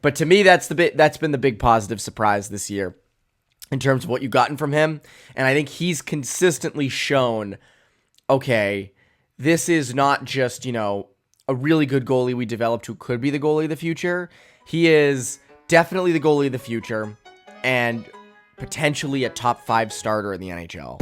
But to me, that's been the big positive surprise this year in terms of what you've gotten from him. And I think he's consistently shown, okay, this is not just, a really good goalie we developed who could be the goalie of the future. He is definitely the goalie of the future and potentially a top 5 starter in the NHL.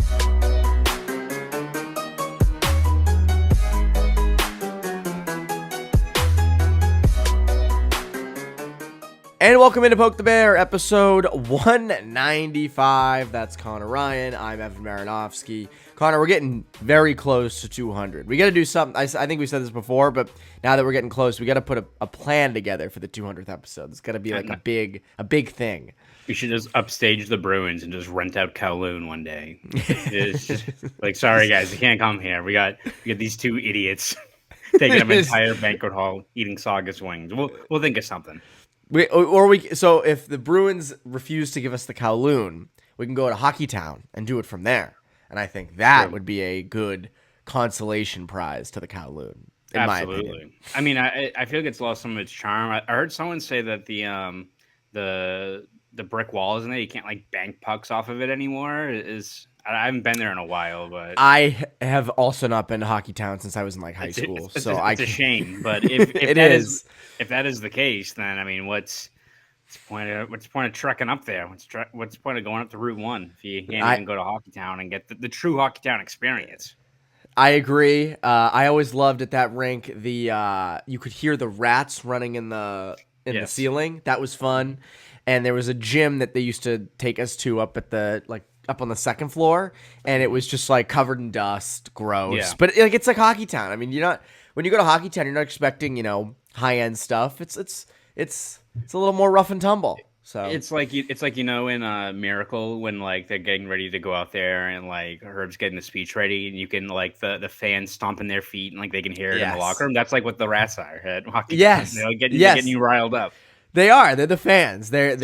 And welcome into Poke the Bear, episode 195. That's Conor Ryan. I'm Evan Marinofsky. Conor, we're getting very close to 200. We got to do something. I think we said this before, but now that we're getting close, we got to put a plan together for the 200th episode. It's got to be like a big thing. We should just upstage the Bruins and just rent out Kowloon one day. It's just like, sorry guys, you can't come here. We got these two idiots taking up an entire banquet hall eating Saugus wings. We'll think of something. So if the Bruins refuse to give us the Kowloon, we can go to Hockey Town and do it from there. And I think that would be a good consolation prize to the Kowloon. Absolutely. I mean, I feel like it's lost some of its charm. I heard someone say that the brick walls in there, you can't like bank pucks off of it anymore. I haven't been there in a while, but I have also not been to Hockey Town since I was in like high school. It's a shame. But if that is the case, then I mean, what's the point of trekking up there? What's the point of going up to Route 1 if you can't even go to Hockey Town and get the true Hockey Town experience? I agree. I always loved at that rink you could hear the rats running in the ceiling. That was fun. And there was a gym that they used to take us to up on the second floor, and it was just like covered in dust, gross. Yeah. But it's like Hockey Town. I mean, when you go to Hockey Town, you're not expecting high end stuff. It's a little more rough and tumble. So it's like in Miracle when like they're getting ready to go out there and like Herb's getting the speech ready, and you can like the fans stomping their feet and like they can hear it in the locker room. That's like what the rats are at Hockey Town. They're getting you riled up. They are. They're the fans. They're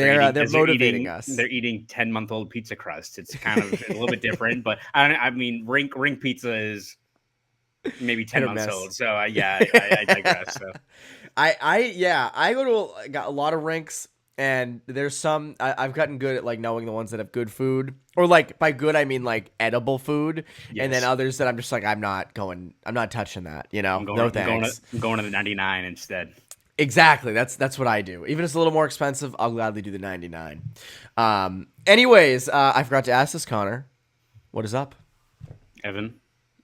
motivating us. They're eating 10-month-old pizza crust. It's kind of a little bit different, but I mean, rink pizza is maybe 10 months old. So I digress. So I go to a lot of rinks, and there's some I've gotten good at like knowing the ones that have good food, or like by good I mean like edible food, and then others that I'm just like I'm not touching that. No thanks. I'm going to the 99 instead. Exactly. That's what I do. Even if it's a little more expensive, I'll gladly do the 99. Anyways, I forgot to ask this, Conor. What is up? Evan,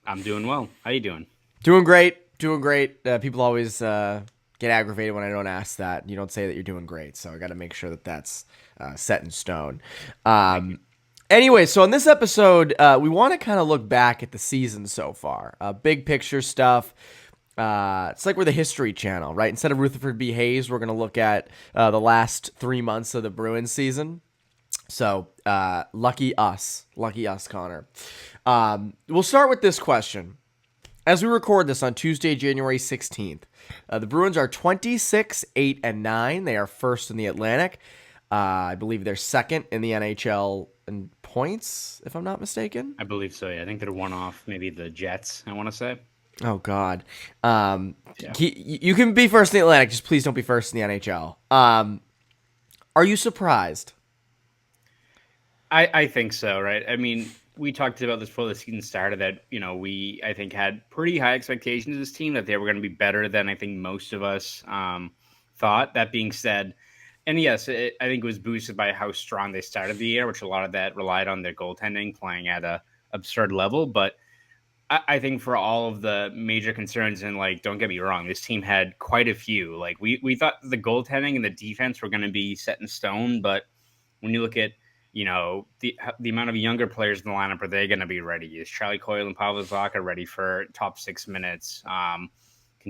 I'm doing well. How you doing? Doing great. People always get aggravated when I don't ask that. You don't say that you're doing great, so I got to make sure that that's set in stone. Anyway, so in this episode, we want to kind of look back at the season so far. Big picture stuff. It's like we're the History Channel, right? Instead of Rutherford B. Hayes, we're going to look at the last 3 months of the Bruins season. So, lucky us, Conor. We'll start with this question. As we record this on Tuesday, January 16th, the Bruins are 26-8-9. They are first in the Atlantic. I believe they're second in the NHL in points, if I'm not mistaken. I believe so, yeah. I think they're one off maybe the Jets, I want to say. Oh, God. You can be first in the Atlantic. Just please don't be first in the NHL. Are you surprised? I think so, right? I mean, we talked about this before the season started that, we, I think, had pretty high expectations of this team, that they were going to be better than I think most of us thought. That being said, and yes, I think it was boosted by how strong they started the year, which a lot of that relied on their goaltending playing at a absurd level. But I think for all of the major concerns, and like, don't get me wrong, this team had quite a few. Like we thought the goaltending and the defense were going to be set in stone, but when you look at the amount of younger players in the lineup, are they going to be ready? Is Charlie Coyle and Pavel Zacha ready for top 6 minutes? Can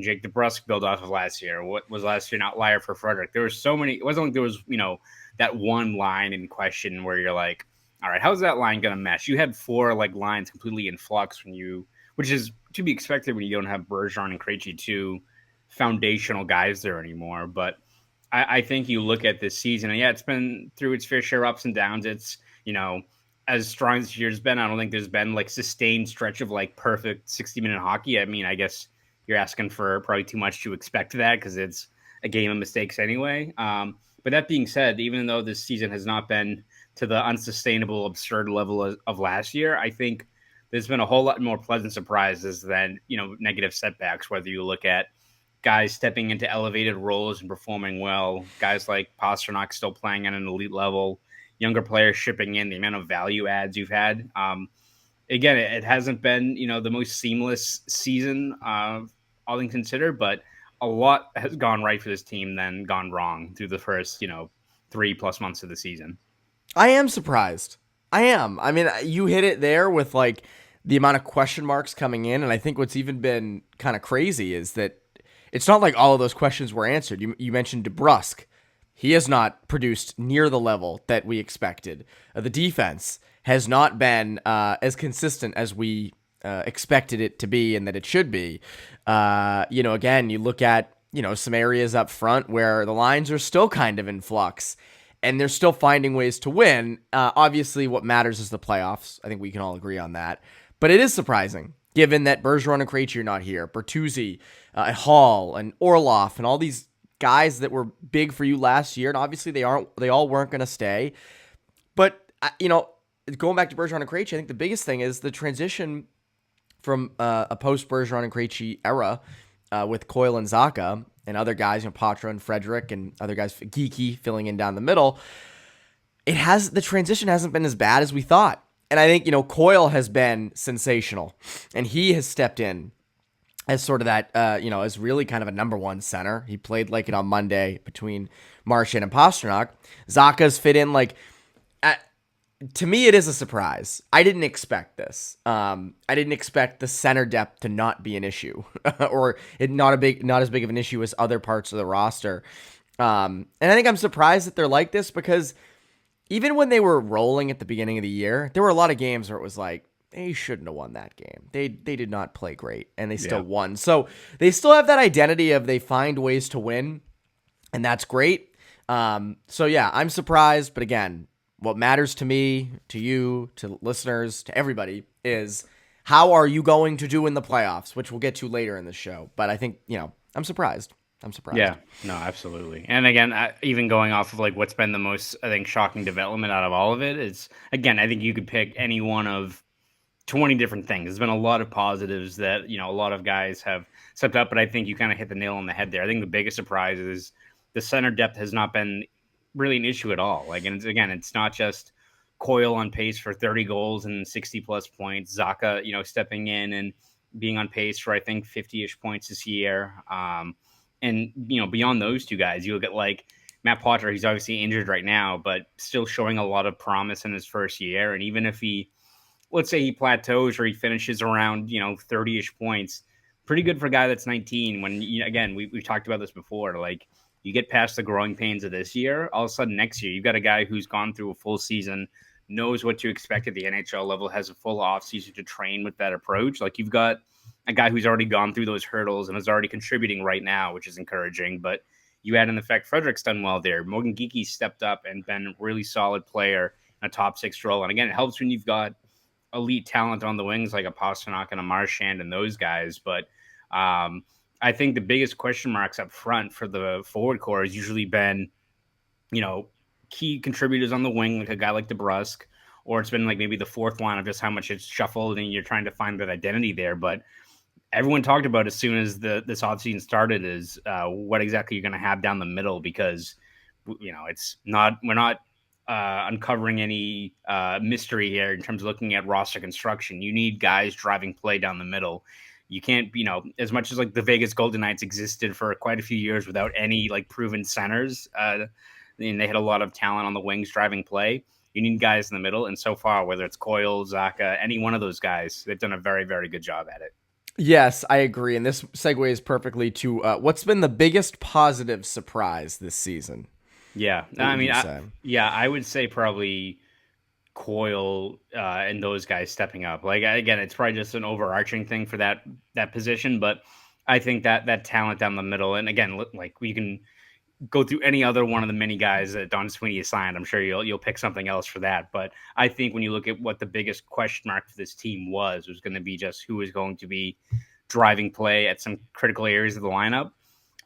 Jake DeBrusk build off of last year? What was last year an outlier for Frederick? There was so many. It wasn't like there was that one line in question where you're like, all right, how's that line going to mesh? You had 4 like lines completely in flux which is to be expected when you don't have Bergeron and Krejci, 2 foundational guys there anymore. But I think you look at this season, and it's been through its fair share of ups and downs. It's, as strong as this year's been, I don't think there's been like sustained stretch of like perfect 60-minute hockey. I mean, I guess you're asking for probably too much to expect that because it's a game of mistakes anyway. But But that being said, even though this season has not been to the unsustainable, absurd level of last year, I think there's been a whole lot more pleasant surprises than, negative setbacks, whether you look at guys stepping into elevated roles and performing well, guys like Pasternak still playing at an elite level, younger players shipping in, the amount of value adds you've had. Again, it hasn't been, the most seamless season, all things considered, but a lot has gone right for this team, then gone wrong through the first, 3+ months of the season. I am surprised. I am. I mean, you hit it there with like the amount of question marks coming in, and I think what's even been kind of crazy is that it's not like all of those questions were answered. You mentioned DeBrusk. He has not produced near the level that we expected. The defense has not been as consistent as we expected it to be and that it should be. Again, you look at, some areas up front where the lines are still kind of in flux and they're still finding ways to win. Obviously, what matters is the playoffs. I think we can all agree on that. But it is surprising, given that Bergeron and Krejci are not here, Bertuzzi, Hall, and Orlov, and all these guys that were big for you last year, and obviously they all weren't going to stay. But going back to Bergeron and Krejci, I think the biggest thing is the transition from a post Bergeron and Krejci era with Coyle and Zacha and other guys, Patra and Frederick and other guys, Geeky filling in down the middle. The transition hasn't been as bad as we thought. And I think, Coyle has been sensational, and he has stepped in as sort of that, as really kind of a number one center. He played like it on Monday between Marchand and Pasternak. Zacha's fit in to me, it is a surprise. I didn't expect this. I didn't expect the center depth to not be an issue, or it not as big of an issue as other parts of the roster. And I think I'm surprised that they're like this because even when they were rolling at the beginning of the year, there were a lot of games where it was like, they shouldn't have won that game. They did not play great, and they still won. So they still have that identity of they find ways to win, and that's great. I'm surprised, but again, what matters to me, to you, to listeners, to everybody is how are you going to do in the playoffs, which we'll get to later in the show. But I think, I'm surprised. Yeah, no, absolutely. And again, even going off of like what's been the most, I think, shocking development out of all of it is, again, I think you could pick any one of 20 different things. There's been a lot of positives that, a lot of guys have stepped up, but I think you kind of hit the nail on the head there. I think the biggest surprise is the center depth has not been really an issue at all. Like, and it's not just Coyle on pace for 30 goals and 60 plus points, Zacha, stepping in and being on pace for, I think, 50-ish points this year. And, beyond those two guys, you look at like Matt Poitras, he's obviously injured right now, but still showing a lot of promise in his first year. And even if let's say he plateaus or he finishes around, 30-ish points, pretty good for a guy that's 19 when, again, we've talked about this before, like you get past the growing pains of this year, all of a sudden next year, you've got a guy who's gone through a full season, knows what to expect at the NHL level, has a full offseason to train with that approach. Like you've got a guy who's already gone through those hurdles and is already contributing right now, which is encouraging. But you add in the fact Frederick's done well there. Morgan Geeky stepped up and been a really solid player in a top six role. And again, it helps when you've got elite talent on the wings like a Pasternak and a Marchand and those guys. But I think the biggest question marks up front for the forward core has usually been, key contributors on the wing, like a guy like DeBrusk, or it's been like maybe the fourth line of just how much it's shuffled and you're trying to find that identity there. But everyone talked about as soon as this offseason started is what exactly you're going to have down the middle, because we're not uncovering any mystery here in terms of looking at roster construction. You need guys driving play down the middle. You can't, as much as like the Vegas Golden Knights existed for quite a few years without any like proven centers, and they had a lot of talent on the wings driving play. You need guys in the middle, and so far, whether it's Coyle, Zacha, any one of those guys, they've done a very, very good job at it. Yes, I agree. And this segues perfectly to what's been the biggest positive surprise this season? Yeah. I would say probably Coyle and those guys stepping up. Like, again, it's probably just an overarching thing for that position, but I think that talent down the middle, and again, like we can go through any other one of the many guys that Don Sweeney has signed. I'm sure you'll pick something else for that. But I think when you look at what the biggest question mark for this team was going to be just who is going to be driving play at some critical areas of the lineup.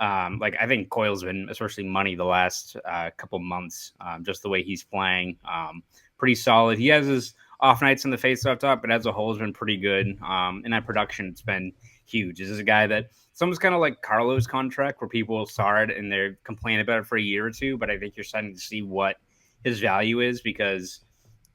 Like I think Coyle's been especially money the last couple months, just the way he's playing. Pretty solid. He has his off nights in the face-off top, but as a whole has been pretty good. And that production, it's been huge. This is a guy that it's almost kind of like Carlo's contract where people saw it and they're complaining about it for a year or two, but I think you're starting to see what his value is because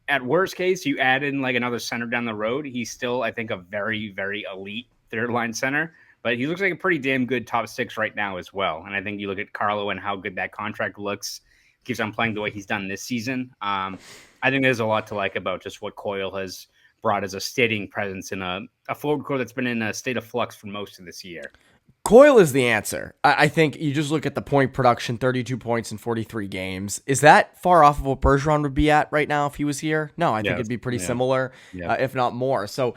at worst case, you add in like another center down the road. He's still, I think, a very, very elite third line center, but he looks like a pretty damn good top six right now as well. And I think you look at Carlo and how good that contract looks, keeps on playing the way he's done this season. I think there's a lot to like about just what Coyle has brought as a steadying presence in a forward core that's been in a state of flux for most of this year. Coyle is the answer. I think you just look at the point production, 32 points in 43 games. Is that far off of what Bergeron would be at right now if he was here? No, I think it'd be pretty similar, if not more. So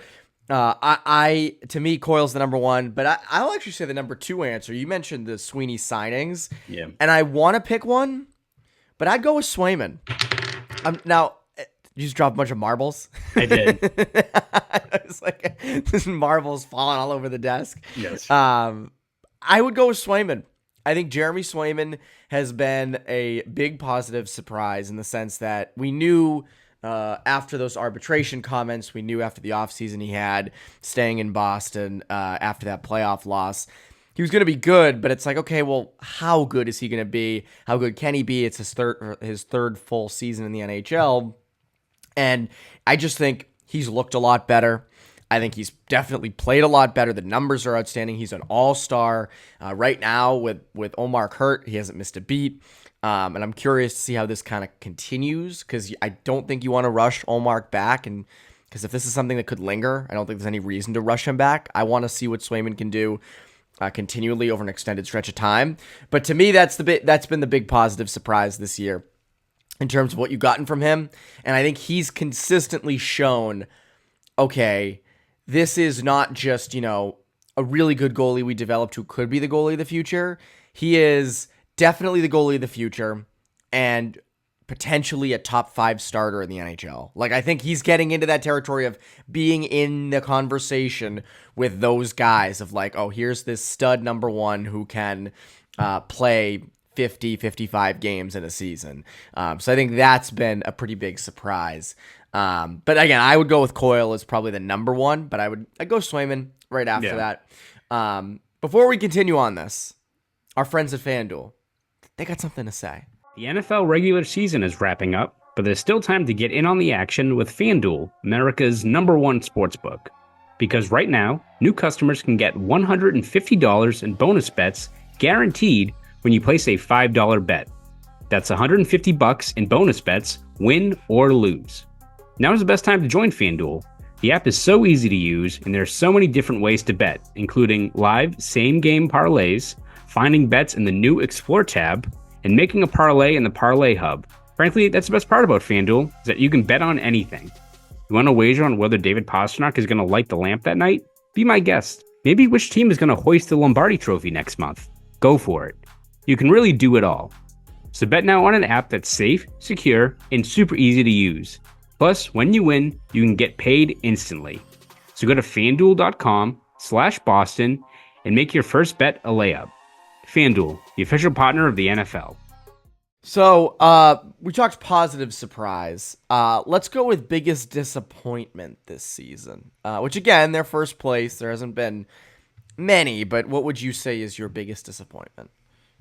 to me, Coyle's the number one, but I'll actually say the number two answer. You mentioned the Sweeney signings, and I want to pick one, but I'd go with Swayman. Now, you just dropped a bunch of marbles. I did. It was like this marbles falling all over the desk. Yes. I would go with Swayman. I think Jeremy Swayman has been a big positive surprise in the sense that we knew after those arbitration comments, we knew after the offseason he had staying in Boston after that playoff loss, he was going to be good, but it's like, okay, well, how good is he going to be? How good can he be? It's his third full season in the NHL. And I just think he's looked a lot better. I think he's definitely played a lot better. The numbers are outstanding. He's an all-star right now with Omar hurt. He hasn't missed a beat. And I'm curious to see how this kind of continues because I don't think you want to rush Omar back. And because if this is something that could linger, I don't think there's any reason to rush him back. I want to see what Swayman can do continually over an extended stretch of time. But to me, that's been the big positive surprise this year in terms of what you've gotten from him. And I think he's consistently shown, okay, this is not just, a really good goalie we developed who could be the goalie of the future. He is definitely the goalie of the future and potentially a top 5 starter in the NHL. Like, I think he's getting into that territory of being in the conversation with those guys of like, oh, here's this stud number one who can play 50, 55 games in a season. So I think that's been a pretty big surprise. But again, I would go with Coyle as probably the number one, but I'd go Swayman right after that. Before we continue on this, our friends at FanDuel, they got something to say. The NFL regular season is wrapping up, but there's still time to get in on the action with FanDuel, America's #1 sportsbook. Because right now, new customers can get $150 in bonus bets guaranteed when you place a $5 bet. That's $150 in bonus bets, win or lose. Now is the best time to join FanDuel. The app is so easy to use, and there are so many different ways to bet, including live same-game parlays, finding bets in the new Explore tab, and making a parlay in the Parlay Hub. Frankly, that's the best part about FanDuel, is that you can bet on anything. You want to wager on whether David Pastrnak is going to light the lamp that night? Be my guest. Maybe which team is going to hoist the Lombardi Trophy next month? Go for it. You can really do it all. So bet now on an app that's safe, secure, and super easy to use. Plus, when you win, you can get paid instantly. So go to FanDuel.com/Boston and make your first bet a layup. FanDuel, the official partner of the NFL. So, we talked positive surprise. Let's go with biggest disappointment this season, which again, their first place. There hasn't been many, but what would you say is your biggest disappointment?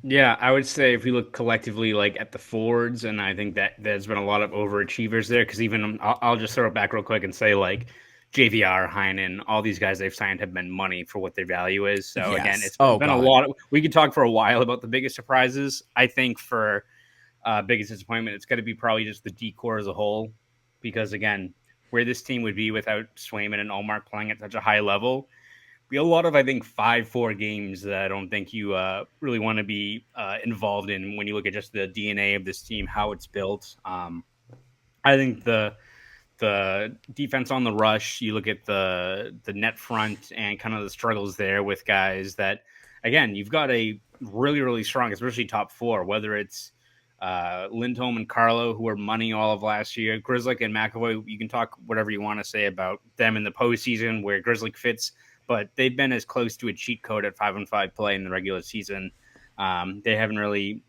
Yeah, I would say if we look collectively like at the forwards, and I think that there's been a lot of overachievers there, because even I'll just throw it back real quick and say like JVR, Heinen, all these guys they've signed have been money for what their value is. So again, it's been a lot. We could talk for a while about the biggest surprises. I think for biggest disappointment, it's going to be probably just the D-core as a whole, because again, where this team would be without Swayman and Ullmark playing at such a high level, be a lot of, I think, 5-4 games that I don't think you really want to be involved in when you look at just the DNA of this team, how it's built. I think the defense on the rush, you look at the net front and kind of the struggles there with guys that, again, you've got a really, really strong, especially top 4, whether it's Lindholm and Carlo, who were money all of last year, Grzelcyk and McAvoy. You can talk whatever you want to say about them in the postseason where Grzelcyk fits, but they've been as close to a cheat code at 5-on-5 play in the regular season They haven't really,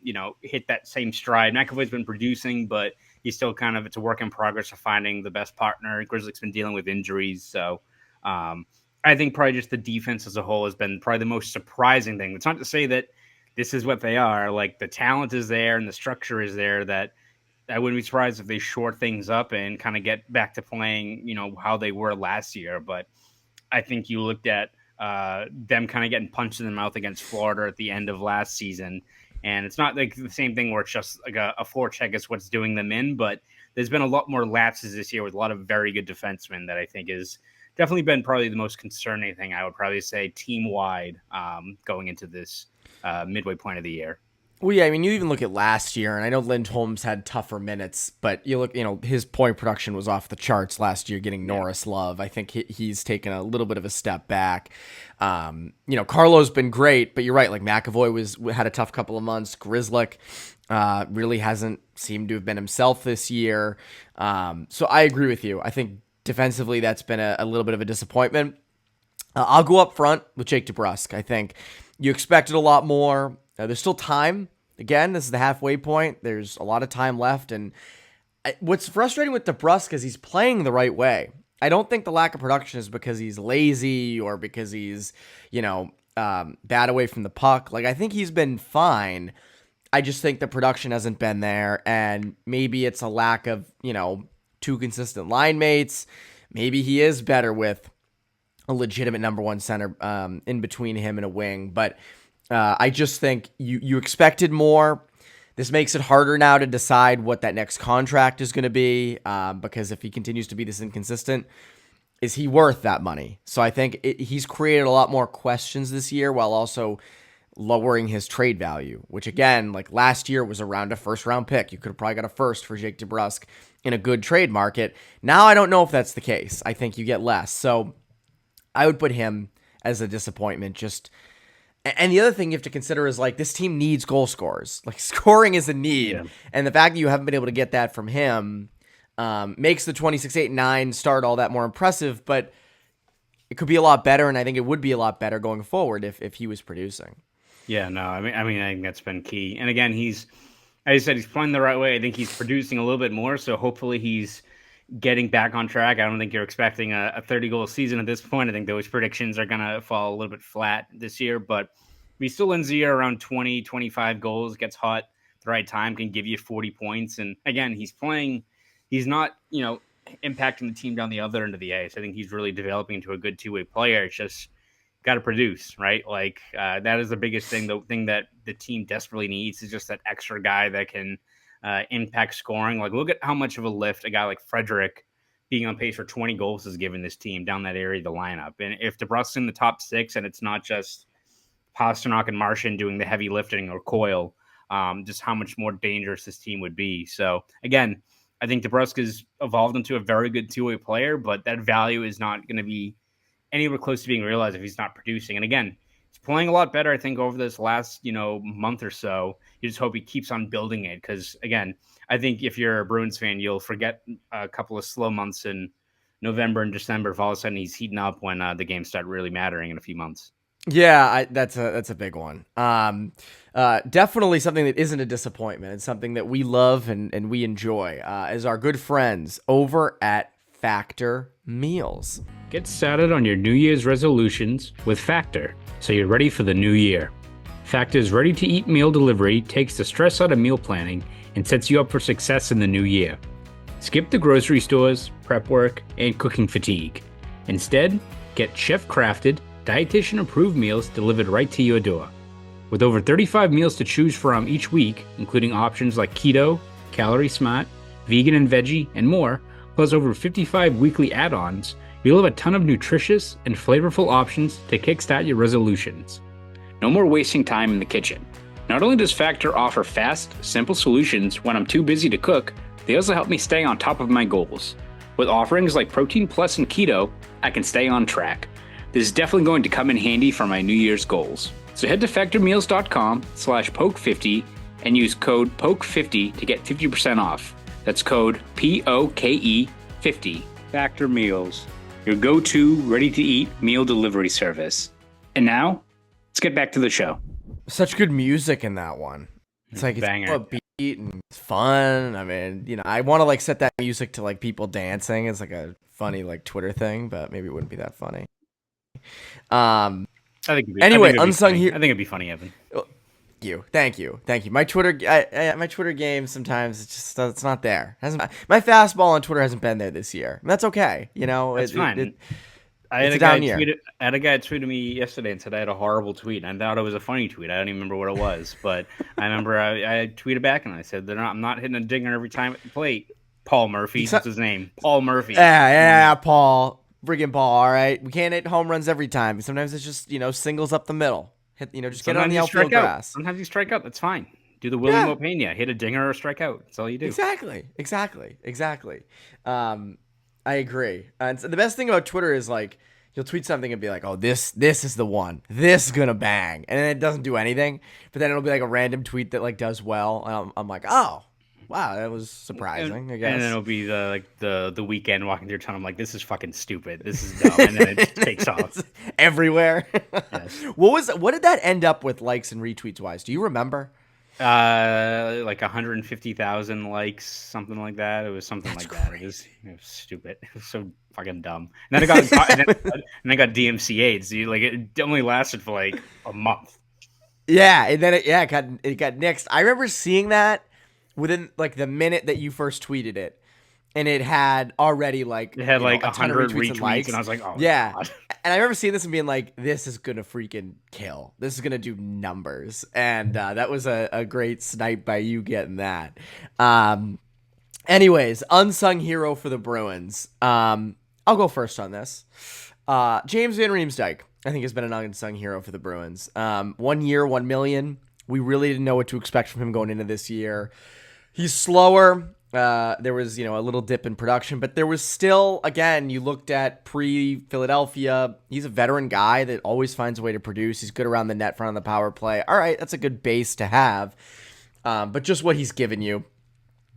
hit that same stride. McAvoy's been producing, but he's still it's a work in progress of finding the best partner. Grizzlick's been dealing with injuries. So I think probably just the defense as a whole has been probably the most surprising thing. It's not to say that this is what they are. Like, the talent is there and the structure is there, that I wouldn't be surprised if they shore things up and kind of get back to playing, how they were last year. But I think you looked at them kind of getting punched in the mouth against Florida at the end of last season. And it's not like the same thing where it's just like a forecheck is what's doing them in, but there's been a lot more lapses this year with a lot of very good defensemen that I think is definitely been probably the most concerning thing, I would probably say, team-wide going into this midway point of the year. Well, yeah, I mean, you even look at last year, and I know Lindholm's had tougher minutes, but you look, his point production was off the charts last year, getting Norris love. I think he's taken a little bit of a step back. Carlo's been great, but you're right. Like, McAvoy had a tough couple of months. Grizzlick really hasn't seemed to have been himself this year. So I agree with you. I think defensively that's been a little bit of a disappointment. I'll go up front with Jake DeBrusk. I think you expected a lot more. There's still time. Again, this is the halfway point. There's a lot of time left. And what's frustrating with DeBrusk is he's playing the right way. I don't think the lack of production is because he's lazy or because he's, bad away from the puck. Like, I think he's been fine. I just think the production hasn't been there. And maybe it's a lack of, two consistent line mates. Maybe he is better with a legitimate number one center in between him and a wing. But I just think you expected more. This makes it harder now to decide what that next contract is going to be because if he continues to be this inconsistent, is he worth that money? So I think he's created a lot more questions this year while also lowering his trade value, which again, like last year was around a first-round pick. You could have probably got a first for Jake DeBrusk in a good trade market. Now I don't know if that's the case. I think you get less. So I would put him as a disappointment. And the other thing you have to consider is, like, this team needs goal scorers. Like, scoring is a need. Yeah. And the fact that you haven't been able to get that from him makes the 26-8-9 start all that more impressive, but it could be a lot better, and I think it would be a lot better going forward if he was producing. Yeah, no, I mean, I think that's been key. And again, as I said, he's playing the right way. I think he's producing a little bit more, so hopefully he's getting back on track. I don't think you're expecting a 30-goal season at this point. I think those predictions are going to fall a little bit flat this year, but we still ends the year around 20, 25 goals, gets hot at the right time, can give you 40 points. And again, he's not, impacting the team down the other end of the ice. I think he's really developing into a good two-way player. It's just got to produce, right? Like that is the biggest thing. The thing that the team desperately needs is just that extra guy that can impact scoring. Like, look at how much of a lift a guy like Frederick being on pace for 20 goals has given this team down that area of the lineup. And if DeBrusk's in the top six and it's not just Pasternak and Martian doing the heavy lifting or Coyle, just how much more dangerous this team would be. So again, I think DeBrusk has evolved into a very good two-way player, but that value is not going to be anywhere close to being realized if he's not producing. And again, he's playing a lot better, I think, over this last, month or so. You just hope he keeps on building it. Because, again, I think if you're a Bruins fan, you'll forget a couple of slow months in November and December if all of a sudden he's heating up when the games start really mattering in a few months. Yeah, that's a big one. Definitely something that isn't a disappointment. It's something that we love and we enjoy as our good friends over at Factor Meals. Get started on your New Year's resolutions with Factor so you're ready for the new year. Factor's ready-to-eat meal delivery takes the stress out of meal planning and sets you up for success in the new year. Skip the grocery stores, prep work, and cooking fatigue. Instead, get chef-crafted, dietitian-approved meals delivered right to your door. With over 35 meals to choose from each week, including options like keto, calorie smart, vegan and veggie, and more, plus over 55 weekly add-ons, you'll have a ton of nutritious and flavorful options to kickstart your resolutions. No more wasting time in the kitchen. Not only does Factor offer fast, simple solutions when I'm too busy to cook, they also help me stay on top of my goals. With offerings like Protein Plus and Keto, I can stay on track. This is definitely going to come in handy for my New Year's goals. So head to factormeals.com/poke50 and use code POKE50 to get 50% off. That's code POKE50. Factor Meals, your go-to ready-to-eat meal delivery service. And now, let's get back to the show. Such good music in that one. It's like it's Banger. upbeat and it's fun. I mean, I want to like set that music to like people dancing. It's like a funny like Twitter thing, but maybe it wouldn't be that funny. Um. I think Anyway, it'd be unsung funny. hero. I think it'd be funny, Evan. Thank you. My Twitter, my Twitter game sometimes it's not there. My fastball on Twitter hasn't been there this year. And that's okay. That's fine. It's a down year. I had a guy tweeted me yesterday and said I had a horrible tweet. I thought it was a funny tweet. I don't even remember what it was, but I remember I tweeted back and I said I'm not hitting a dinger every time at the plate. Paul Murphy, that's his name. Paul Murphy. Yeah, Paul. Friggin' Paul. All right, we can't hit home runs every time. Sometimes it's just singles up the middle. Hit just get it on the outfield grass. Sometimes you strike out. That's fine. Do the William Opeña. Hit a dinger or strike out. That's all you do. Exactly. I agree. And so the best thing about Twitter is like you'll tweet something and be like, "Oh, this is the one. This is gonna bang," and then it doesn't do anything. But then it'll be like a random tweet that like does well, and I'm like, "Oh, wow, that was surprising." I guess. And then it'll be the weekend walking through town. I'm like, "This is fucking stupid. This is dumb," and then it takes off everywhere. Yes. What did that end up with likes and retweets wise? Do you remember? Like 150,000 likes, something like that. It was something That's like crazy. that. It was stupid. It was so fucking dumb. And then I got DMCA'd. So like it only lasted for like a month. Yeah, and then it got nixed. I remember seeing that within like the minute that you first tweeted it, and it had already like it had like 100 retweets, and I was like, oh yeah. God. And I remember seeing this and being like, this is gonna freaking kill. This is gonna do numbers, and that was a great snipe by you getting that. Anyways, unsung hero for the Bruins. I'll go first on this. James Van Riemsdyk, I think, has been an unsung hero for the Bruins. 1 year, $1 million. We really didn't know what to expect from him going into this year. He's slower. There was, a little dip in production, but there was still, again, you looked at pre-Philadelphia. He's a veteran guy that always finds a way to produce. He's good around the net, front of the power play. All right, that's a good base to have. But just what he's given you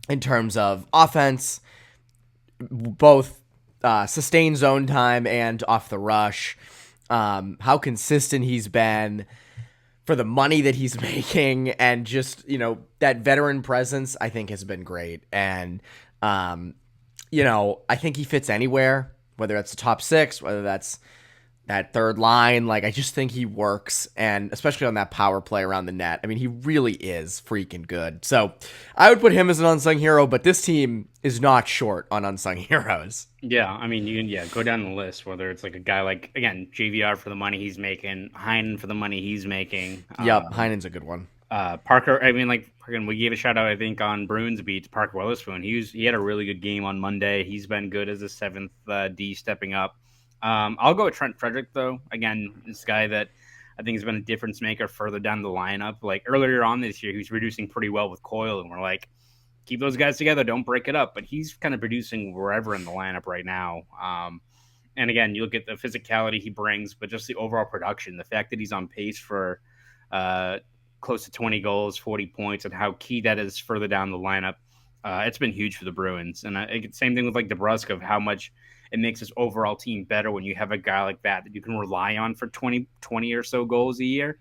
in terms of offense, both sustained zone time and off the rush, how consistent he's been for the money that he's making, and just, that veteran presence, I think, has been great. And, I think he fits anywhere, whether that's the top six, whether that's that third line. Like, I just think he works, and especially on that power play around the net. I mean, he really is freaking good. So I would put him as an unsung hero, but this team is not short on unsung heroes. Yeah, I mean, you can go down the list, whether it's like a guy like, again, JVR for the money he's making, Heinen for the money he's making. Yep, Heinen's a good one. Parker, I mean, like, we gave a shout out, I think, on Bruins beat to Parker Weatherspoon. He had a really good game on Monday. He's been good as a seventh D stepping up. I'll go with Trent Frederick, though. Again, this guy that I think has been a difference maker further down the lineup. Like earlier on this year, he was producing pretty well with Coyle, and we're like, keep those guys together, don't break it up. But he's kind of producing wherever in the lineup right now. And again, you look at the physicality he brings, but just the overall production, the fact that he's on pace for close to 20 goals, 40 points, and how key that is further down the lineup. It's been huge for the Bruins. And same thing with like DeBrusk, of how much it makes this overall team better when you have a guy like that you can rely on for 20 or so goals a year.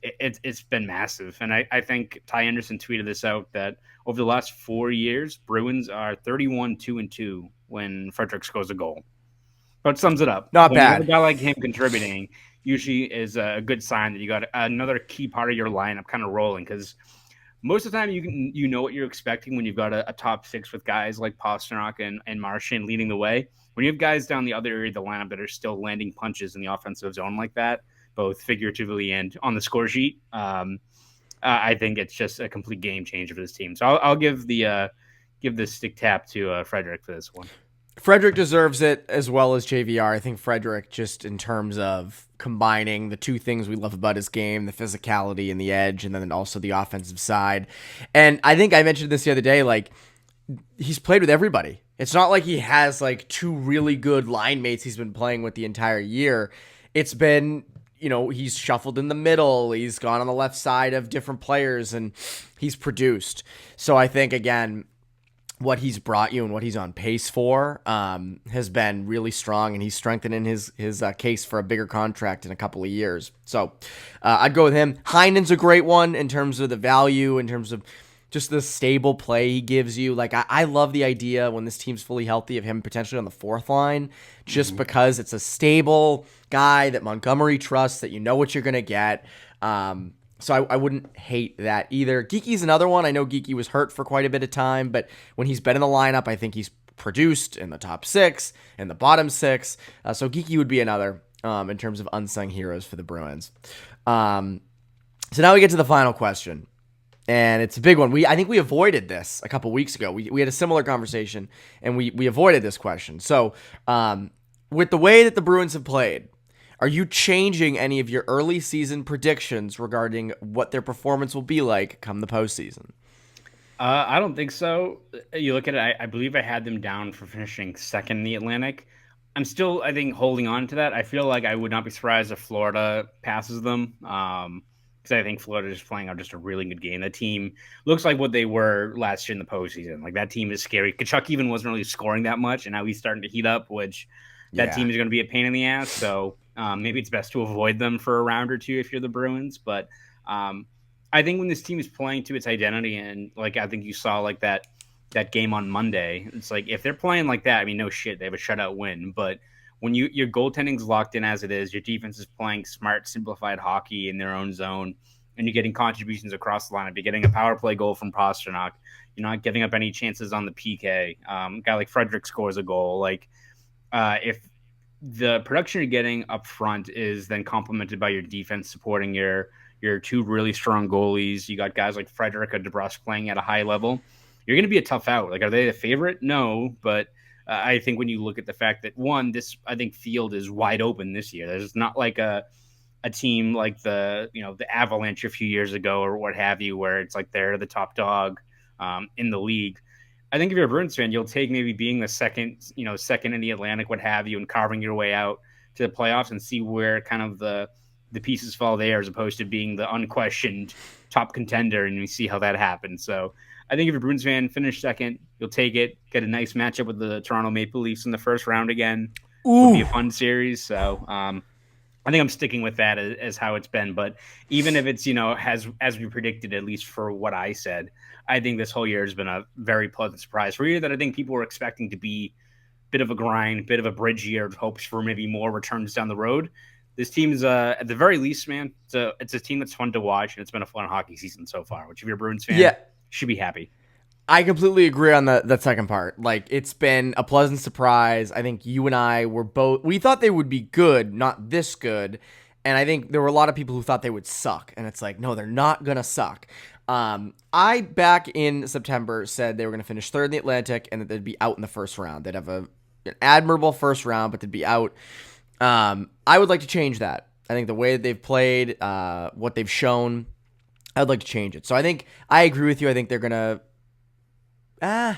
It's been massive. And I think Ty Anderson tweeted this out, that over the last 4 years, Bruins are 31-2-2 when Frederick scores a goal. But it sums it up. Not when bad. You have a guy like him contributing usually is a good sign that you got another key part of your lineup kind of rolling, because most of the time you know what you're expecting when you've got a top six with guys like Pastrnak and Marchand leading the way. When you have guys down the other area of the lineup that are still landing punches in the offensive zone like that, both figuratively and on the score sheet, I think it's just a complete game changer for this team. So I'll give the stick tap to Frederick for this one. Frederick deserves it as well as JVR. I think Frederick, just in terms of combining the two things we love about his game, the physicality and the edge, and then also the offensive side. And I think I mentioned this the other day, like, he's played with everybody. It's not like he has like two really good line mates he's been playing with the entire year. It's been, he's shuffled in the middle. He's gone on the left side of different players, and he's produced. So I think, again, what he's brought you and what he's on pace for has been really strong, and he's strengthening his case for a bigger contract in a couple of years. So I'd go with him. Heinen's a great one in terms of the value, in terms of just the stable play he gives you. Like, I love the idea when this team's fully healthy of him potentially on the fourth line, just because it's a stable guy that Montgomery trusts, that you know what you're going to get. So I wouldn't hate that either. Geeky's another one. I know Geeky was hurt for quite a bit of time, but when he's been in the lineup, I think he's produced in the top 6, in the bottom 6. So Geeky would be another in terms of unsung heroes for the Bruins. So now we get to the final question, and it's a big one. I think we avoided this a couple weeks ago. We had a similar conversation, and we avoided this question. So with the way that the Bruins have played, are you changing any of your early season predictions regarding what their performance will be like come the postseason? I don't think so. You look at it, I believe I had them down for finishing second in the Atlantic. I'm still, I think, holding on to that. I feel like I would not be surprised if Florida passes them, because I think Florida is playing out just a really good game. The team looks like what they were last year in the postseason. Like, that team is scary. Kachuk even wasn't really scoring that much, and now he's starting to heat up, which that team is going to be a pain in the ass. So maybe it's best to avoid them for a round or two if you're the Bruins. But I think when this team is playing to its identity, and like I think you saw like that game on Monday, it's like if they're playing like that, I mean, no shit, they have a shutout win. But when your goaltending's locked in as it is, your defense is playing smart, simplified hockey in their own zone, and you're getting contributions across the lineup. You're getting a power play goal from Pasternak. You're not giving up any chances on the PK. A guy like Frederick scores a goal. Like, if the production you're getting up front is then complemented by your defense supporting your two really strong goalies, you got guys like Frederick or DeBrusk playing at a high level, you're going to be a tough out. Like, are they the favorite? No, but I think when you look at the fact that, one, this, I think, field is wide open this year. There's not like a team like the Avalanche a few years ago or what have you, where it's like they're the top dog in the league. I think if you're a Bruins fan, you'll take maybe being the second in the Atlantic, what have you, and carving your way out to the playoffs and see where kind of the pieces fall there, as opposed to being the unquestioned top contender, and you see how that happens. So I think if you're a Bruins fan, finish second, you'll take it, get a nice matchup with the Toronto Maple Leafs in the first round again. Would be a fun series. So I think I'm sticking with that as how it's been. But even if it's, as we predicted, at least for what I said, I think this whole year has been a very pleasant surprise for you, that I think people were expecting to be a bit of a grind, bit of a bridge year of hopes for maybe more returns down the road. This team's, at the very least, man, it's a team that's fun to watch, and it's been a fun hockey season so far, which if you're a Bruins fan, should be happy. I completely agree on that second part. Like, it's been a pleasant surprise. I think you and I we thought they would be good, not this good. And I think there were a lot of people who thought they would suck. And it's like, no, they're not going to suck. I, back in September, said they were going to finish third in the Atlantic and that they'd be out in the first round. They'd have an admirable first round, but they'd be out. I would like to change that. I think the way that they've played, what they've shown, I'd like to change it. So I think I agree with you. I think they're going to...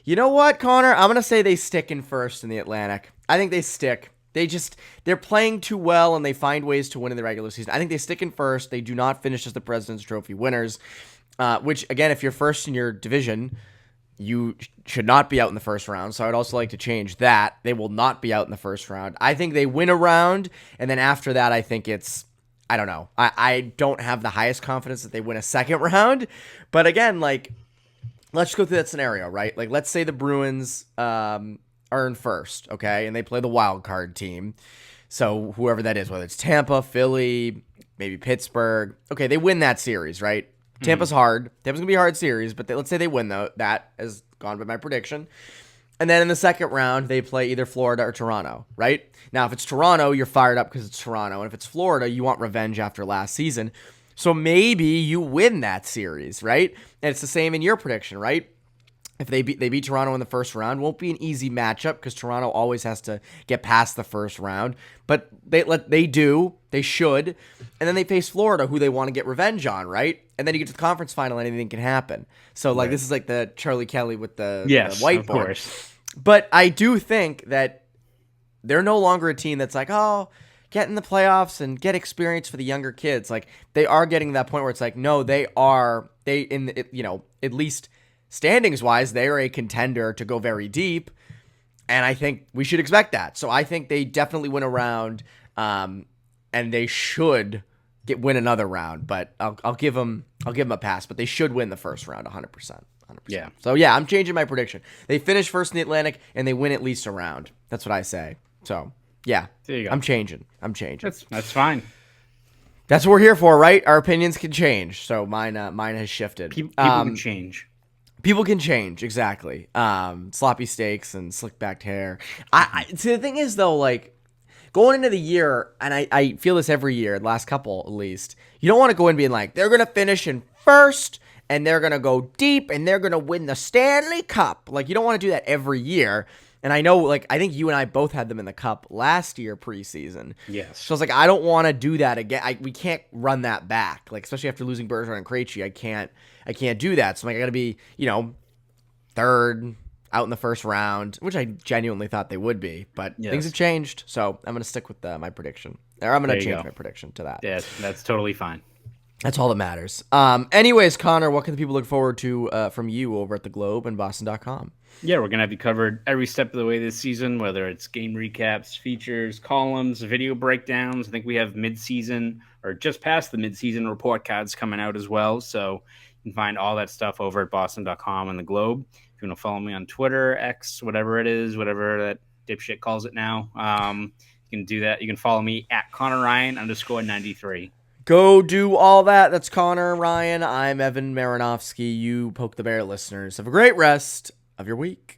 you know what, Connor? I'm going to say they stick in first in the Atlantic. I think they stick. They're playing too well, and they find ways to win in the regular season. I think they stick in first. They do not finish as the President's Trophy winners, which, again, if you're first in your division, you should not be out in the first round. So I'd also like to change that. They will not be out in the first round. I think they win a round, and then after that, I think it's... I don't know. I don't have the highest confidence that they win a second round, but again, like... Let's go through that scenario, right? Like, let's say the Bruins are in first, okay? And they play the wild card team. So whoever that is, whether it's Tampa, Philly, maybe Pittsburgh. Okay, they win that series, right? Tampa's hard. Tampa's going to be a hard series, but let's say they win, though. That has gone by my prediction. And then in the second round, they play either Florida or Toronto, right? Now, if it's Toronto, you're fired up because it's Toronto. And if it's Florida, you want revenge after last season. So maybe you win that series, right? And it's the same in your prediction, right? If they beat Toronto in the first round, won't be an easy matchup because Toronto always has to get past the first round. But they should, and then they face Florida, who they want to get revenge on, right? And then you get to the conference final, and anything can happen. So like This is like the Charlie Kelly with the whiteboard. Of course. But I do think that they're no longer a team that's like, oh, get in the playoffs and get experience for the younger kids. Like, they are getting to that point where it's like, no, at least standings wise, they are a contender to go very deep. And I think we should expect that. So I think they definitely win a round, and they should win another round. But I'll give them a pass. But they should win the first round 100%. 100%. Yeah. So yeah, I'm changing my prediction. They finish first in the Atlantic and they win at least a round. That's what I say. So yeah, there you go. I'm changing. That's fine. That's what we're here for, right? Our opinions can change. So mine has shifted. People can change. People can change, exactly. Sloppy steaks and slick backed hair. See, the thing is, though, like, going into the year, and I feel this every year, the last couple at least, you don't want to go in being like, they're going to finish in first, and they're going to go deep, and they're going to win the Stanley Cup. Like, you don't want to do that every year. And I know, like, I think you and I both had them in the Cup last year preseason. Yes. So I was like, I don't want to do that again. We can't run that back. Like, especially after losing Bergeron and Krejci, I can't do that. So I'm like, I got to be, third out in the first round, which I genuinely thought they would be. But things have changed. So I'm going to stick with my prediction. Or I'm going to change my prediction to that. Yeah, that's totally fine. That's all that matters. Anyways, Connor, what can the people look forward to from you over at the Globe and Boston.com? Yeah, we're going to have you covered every step of the way this season, whether it's game recaps, features, columns, video breakdowns. I think we have mid-season or just past the mid-season report cards coming out as well. So you can find all that stuff over at Boston.com and the Globe. If you want to follow me on Twitter, X, whatever it is, whatever that dipshit calls it now, you can do that. You can follow me at Conor Ryan _93. Go do all that. That's Conor Ryan. I'm Evan Marinofsky. You Poke the Bear listeners. Have a great rest of your week.